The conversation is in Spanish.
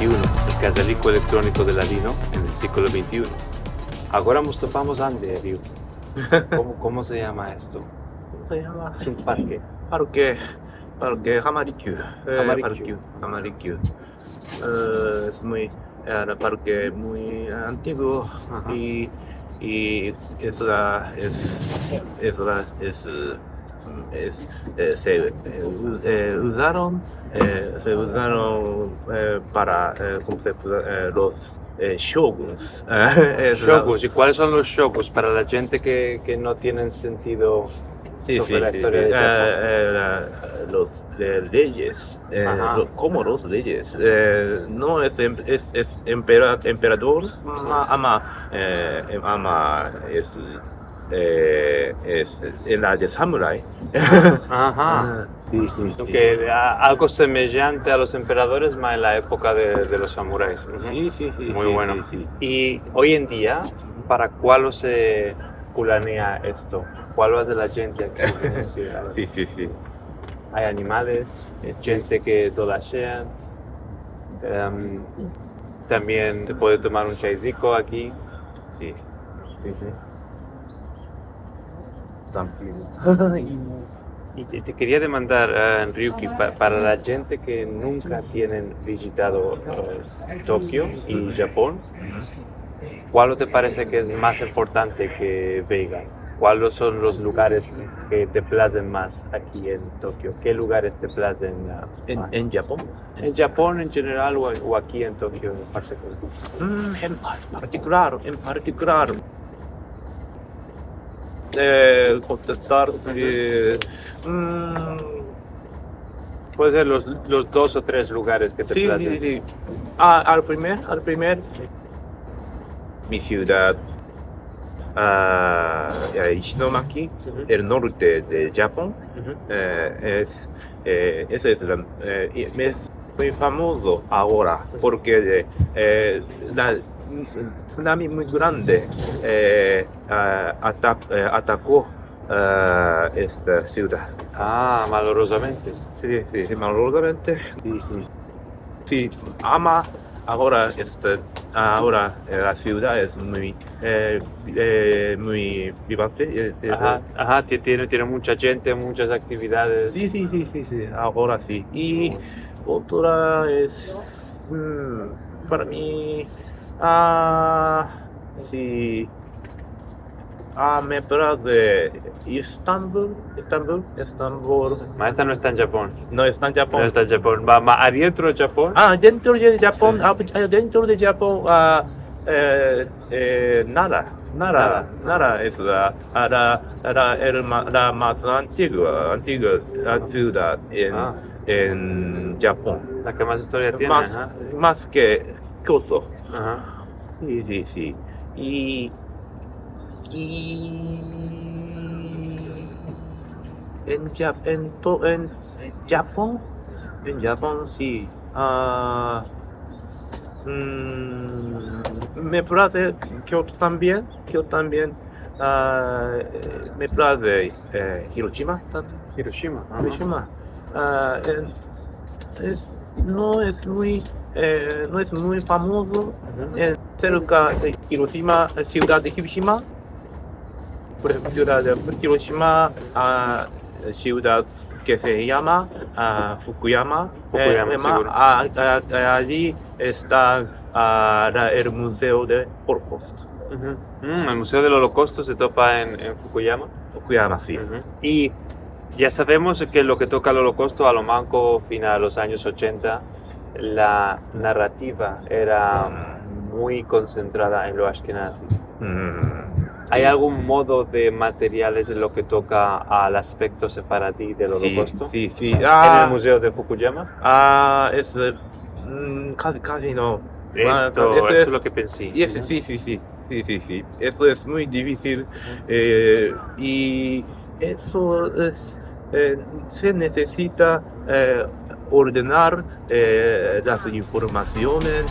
XXI, el casarico electrónico de Ladino en el século XXI. Ahora nos topamos ande, Ryuki. ¿Cómo se llama esto? Se llama Es un parque. Parque Hamarikyu. Hamarikyu. Hamarikyu. Es muy parque muy antiguo. Ajá. y se usaron para los shoguns. Shogus. ¿Y cuáles son los shogus para la gente que no tienen sentido sobre la historia de Japón? Los leyes, como los leyes, no es emperador, es la de samurai. Ajá. Sí. Que algo semejante a los emperadores, más en la época de los samuráis. Sí. Muy bueno. Sí. Y hoy en día, ¿para cuál se planea esto? ¿Cuál va de la gente aquí? Sí. Hay animales, gente que todashea. También se puede tomar un chaizico aquí. Sí. Y te quería demandar, Ryuki, para la gente que nunca tienen visitado Tokio y Japón, ¿cuál te parece que es más importante que vean? ¿Cuáles son los lugares que te placen más aquí en Tokio? ¿Qué lugares te placen más? ¿En Japón? ¿En Japón en general o aquí en Tokio en particular? En particular, contestar Puede ser los 2 o 3 lugares que te placen. sí. Al primer mi ciudad, Ishinomaki, el norte de Japón. Ese es muy famoso ahora porque la tsunami muy grande atacó esta ciudad. Malorosamente. Sí, malogradamente. Sí, ahora la ciudad es muy vibrante. Ajá, tiene mucha gente, muchas actividades. Sí, ahora sí. Y otra es para mí, sí, me parece Estambul. Esta no está en Japón. No está en Japón. No está en Japón. Va más adentro de Japón. Dentro de Japón, Nara es la más antigua ciudad en Japón. La que más historia tiene. Más que Kyoto. Ajá. Sí. Y en Japón sí. Me parece Kyoto también. Me parece Hiroshima. No es muy famoso. Cerca de Hiroshima, ciudad de Hiroshima. Por ejemplo, ciudad de Hiroshima, ciudad que se llama Fukuyama. Allí está el Museo del Holocausto. El Museo del Holocausto se topa en Fukuyama. Fukuyama, sí. Y ya sabemos que lo que toca al Holocausto, a lo manco, final de los años 80, la narrativa era muy concentrada en lo ashkenazi. ¿Hay algún modo de materiales en lo que toca al aspecto sefaradí del Holocausto? Sí. ¿En el Museo de Fukuyama? Es casi no. Esto es lo que pensé. Sí. Eso es muy difícil. Y eso se necesita ordenar las informaciones.